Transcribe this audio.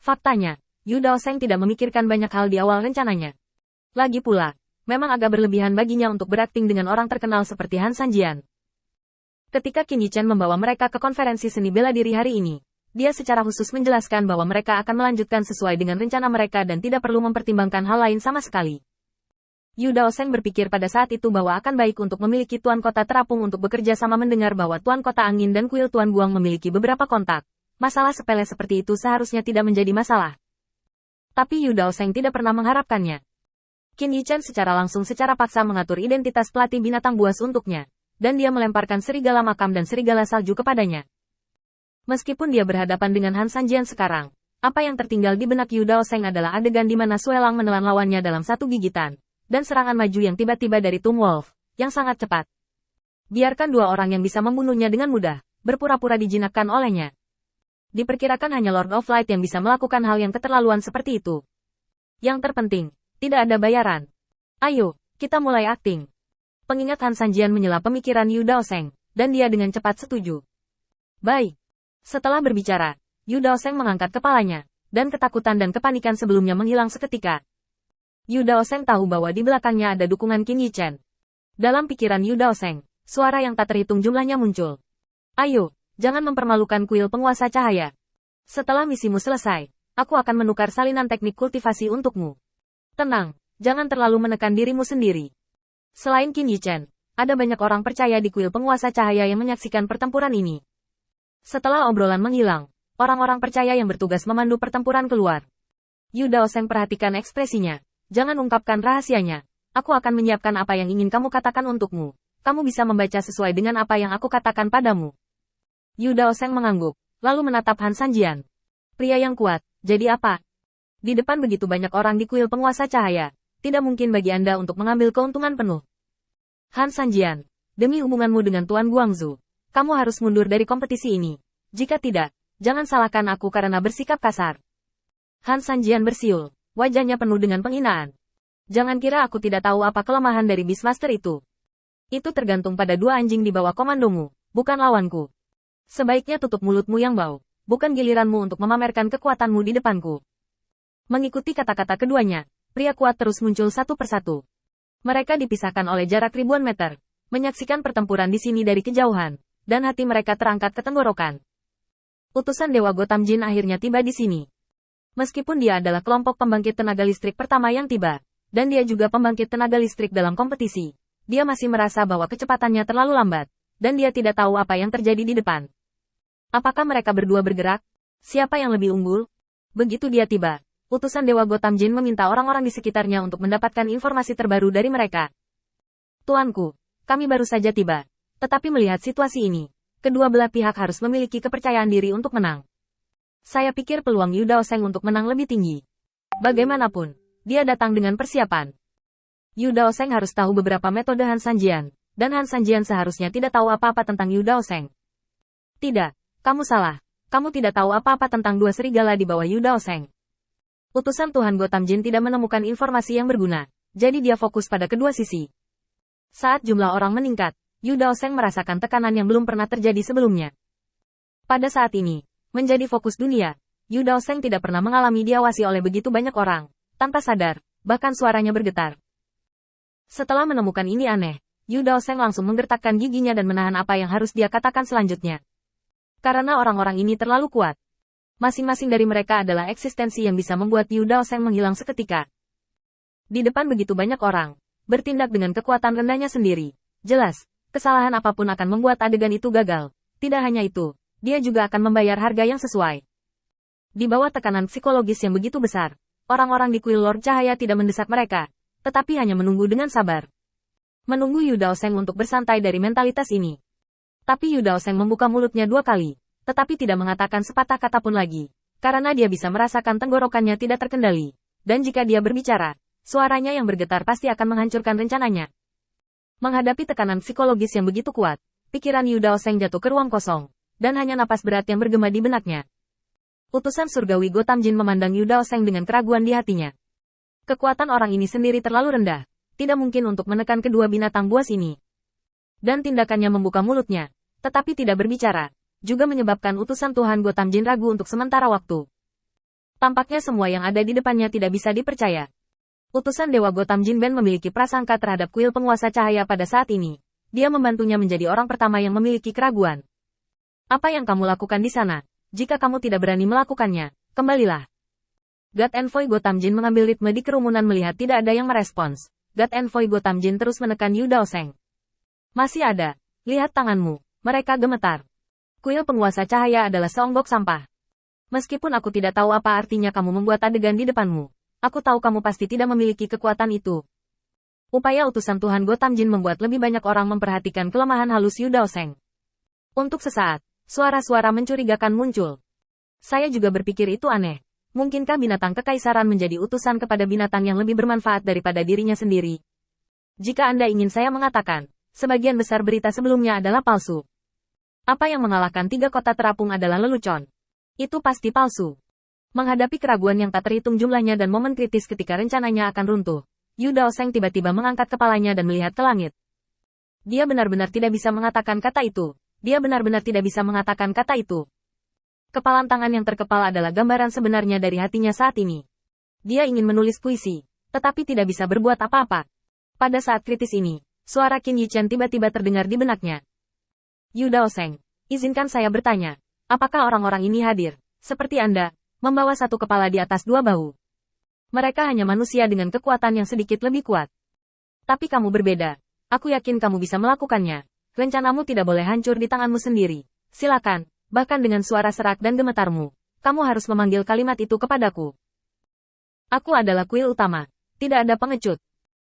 Faktanya, Yu Daoseng tidak memikirkan banyak hal di awal rencananya. Lagi pula, memang agak berlebihan baginya untuk berakting dengan orang terkenal seperti Han Sanjian. Ketika Qin Yichen membawa mereka ke konferensi seni bela diri hari ini, dia secara khusus menjelaskan bahwa mereka akan melanjutkan sesuai dengan rencana mereka dan tidak perlu mempertimbangkan hal lain sama sekali. Yu Daoseng berpikir pada saat itu bahwa akan baik untuk memiliki tuan kota terapung untuk bekerja sama mendengar bahwa tuan kota angin dan kuil tuan buang memiliki beberapa kontak. Masalah sepele seperti itu seharusnya tidak menjadi masalah. Tapi Yu Daoseng tidak pernah mengharapkannya. Qin Yichen secara langsung secara paksa mengatur identitas pelatih binatang buas untuknya, dan dia melemparkan serigala makam dan serigala salju kepadanya. Meskipun dia berhadapan dengan Han Sanjian sekarang, apa yang tertinggal di benak Yu Daoseng adalah adegan di mana Suelang menelan lawannya dalam satu gigitan, dan serangan maju yang tiba-tiba dari Tum Wolf, yang sangat cepat. Biarkan dua orang yang bisa membunuhnya dengan mudah, berpura-pura dijinakkan olehnya. Diperkirakan hanya Lord of Light yang bisa melakukan hal yang keterlaluan seperti itu. Yang terpenting, tidak ada bayaran. Ayo, kita mulai akting. Pengingat Han Sanjian menyela pemikiran Yu Daoseng, dan dia dengan cepat setuju. Baik. Setelah berbicara, Yu Daoseng mengangkat kepalanya, dan ketakutan dan kepanikan sebelumnya menghilang seketika. Yu Daoseng tahu bahwa di belakangnya ada dukungan Qin Yichen. Dalam pikiran Yu Daoseng, suara yang tak terhitung jumlahnya muncul. Ayo, jangan mempermalukan kuil penguasa cahaya. Setelah misimu selesai, aku akan menukar salinan teknik kultivasi untukmu. Tenang, jangan terlalu menekan dirimu sendiri. Selain Qin Yichen, ada banyak orang percaya di kuil penguasa cahaya yang menyaksikan pertempuran ini. Setelah obrolan menghilang, orang-orang percaya yang bertugas memandu pertempuran keluar. Yu Daoseng perhatikan ekspresinya. Jangan ungkapkan rahasianya. Aku akan menyiapkan apa yang ingin kamu katakan untukmu. Kamu bisa membaca sesuai dengan apa yang aku katakan padamu. Yu Daoseng mengangguk, lalu menatap Han Sanjian. Pria yang kuat, jadi apa? Di depan begitu banyak orang di kuil penguasa cahaya, tidak mungkin bagi Anda untuk mengambil keuntungan penuh. Han Sanjian, demi hubunganmu dengan Tuan Guangzhou, kamu harus mundur dari kompetisi ini. Jika tidak, jangan salahkan aku karena bersikap kasar. Han Sanjian bersiul, wajahnya penuh dengan penghinaan. Jangan kira aku tidak tahu apa kelemahan dari Beastmaster itu. Itu tergantung pada dua anjing di bawah komandomu, bukan lawanku. Sebaiknya tutup mulutmu yang bau, bukan giliranmu untuk memamerkan kekuatanmu di depanku. Mengikuti kata-kata keduanya, pria kuat terus muncul satu persatu. Mereka dipisahkan oleh jarak ribuan meter, menyaksikan pertempuran di sini dari kejauhan, dan hati mereka terangkat ke tenggorokan. Utusan Dewa Gotham Jin akhirnya tiba di sini. Meskipun dia adalah kelompok pembangkit tenaga listrik pertama yang tiba, dan dia juga pembangkit tenaga listrik dalam kompetisi, dia masih merasa bahwa kecepatannya terlalu lambat, dan dia tidak tahu apa yang terjadi di depan. Apakah mereka berdua bergerak? Siapa yang lebih unggul? Begitu dia tiba, utusan Dewa Gotham Jin meminta orang-orang di sekitarnya untuk mendapatkan informasi terbaru dari mereka. Tuanku, kami baru saja tiba. Tetapi melihat situasi ini, kedua belah pihak harus memiliki kepercayaan diri untuk menang. Saya pikir peluang Yu Daoseng untuk menang lebih tinggi. Bagaimanapun, dia datang dengan persiapan. Yu Daoseng harus tahu beberapa metode Han Sanjian, dan Han Sanjian seharusnya tidak tahu apa-apa tentang Yu Daoseng. Tidak, kamu salah. Kamu tidak tahu apa-apa tentang dua serigala di bawah Yu Daoseng. Utusan Tuhan Gotham Jin tidak menemukan informasi yang berguna, jadi dia fokus pada kedua sisi. Saat jumlah orang meningkat, Yu Daoseng merasakan tekanan yang belum pernah terjadi sebelumnya. Pada saat ini, menjadi fokus dunia, Yu Daoseng tidak pernah mengalami diawasi oleh begitu banyak orang, tanpa sadar, bahkan suaranya bergetar. Setelah menemukan ini aneh, Yu Daoseng langsung menggertakkan giginya dan menahan apa yang harus dia katakan selanjutnya. Karena orang-orang ini terlalu kuat. Masing-masing dari mereka adalah eksistensi yang bisa membuat Yu Daoseng menghilang seketika. Di depan begitu banyak orang, bertindak dengan kekuatan rendahnya sendiri. Jelas, kesalahan apapun akan membuat adegan itu gagal. Tidak hanya itu, dia juga akan membayar harga yang sesuai. Di bawah tekanan psikologis yang begitu besar, orang-orang di kuil Lord Cahaya tidak mendesak mereka, tetapi hanya menunggu dengan sabar. Menunggu Yu Daoseng untuk bersantai dari mentalitas ini. Tapi Yu Daoseng membuka mulutnya 2 kali, tetapi tidak mengatakan sepatah kata pun lagi, karena dia bisa merasakan tenggorokannya tidak terkendali, dan jika dia berbicara, suaranya yang bergetar pasti akan menghancurkan rencananya. Menghadapi tekanan psikologis yang begitu kuat, pikiran Yu Daoseng jatuh ke ruang kosong, dan hanya napas berat yang bergema di benaknya. Utusan surgawi Gotham Jin memandang Yu Daoseng dengan keraguan di hatinya. Kekuatan orang ini sendiri terlalu rendah, tidak mungkin untuk menekan kedua binatang buas ini. Dan tindakannya membuka mulutnya, tetapi tidak berbicara, juga menyebabkan utusan Tuhan Gotham Jin ragu untuk sementara waktu. Tampaknya semua yang ada di depannya tidak bisa dipercaya. Utusan Dewa Gotham Jinben memiliki prasangka terhadap kuil penguasa cahaya pada saat ini. Dia membantunya menjadi orang pertama yang memiliki keraguan. Apa yang kamu lakukan di sana? Jika kamu tidak berani melakukannya, kembalilah. God Envoy Gotham Jin mengambil ritme di kerumunan melihat tidak ada yang merespons. God Envoy Gotham Jin terus menekan Yu Daoseng. Masih ada. Lihat tanganmu. Mereka gemetar. Kuil penguasa cahaya adalah seonggok sampah. Meskipun aku tidak tahu apa artinya kamu membuat adegan di depanmu, aku tahu kamu pasti tidak memiliki kekuatan itu. Upaya utusan Tuhan Gotham Jin membuat lebih banyak orang memperhatikan kelemahan halus Yu Daoseng. Untuk sesaat, suara-suara mencurigakan muncul. Saya juga berpikir itu aneh. Mungkinkah binatang kekaisaran menjadi utusan kepada binatang yang lebih bermanfaat daripada dirinya sendiri? Jika Anda ingin saya mengatakan, sebagian besar berita sebelumnya adalah palsu. Apa yang mengalahkan 3 kota terapung adalah lelucon. Itu pasti palsu. Menghadapi keraguan yang tak terhitung jumlahnya dan momen kritis ketika rencananya akan runtuh, Yu Daoseng tiba-tiba mengangkat kepalanya dan melihat ke langit. Dia benar-benar tidak bisa mengatakan kata itu. Dia benar-benar tidak bisa mengatakan kata itu. Kepalan tangan yang terkepal adalah gambaran sebenarnya dari hatinya saat ini. Dia ingin menulis puisi, tetapi tidak bisa berbuat apa-apa. Pada saat kritis ini, suara Qin Yichen tiba-tiba terdengar di benaknya. Yu Daoseng, izinkan saya bertanya. Apakah orang-orang ini hadir, seperti Anda, membawa satu kepala di atas 2 bahu? Mereka hanya manusia dengan kekuatan yang sedikit lebih kuat. Tapi kamu berbeda. Aku yakin kamu bisa melakukannya. Rencanamu tidak boleh hancur di tanganmu sendiri. Silakan, bahkan dengan suara serak dan gemetarmu, kamu harus memanggil kalimat itu kepadaku. Aku adalah kuil utama. Tidak ada pengecut.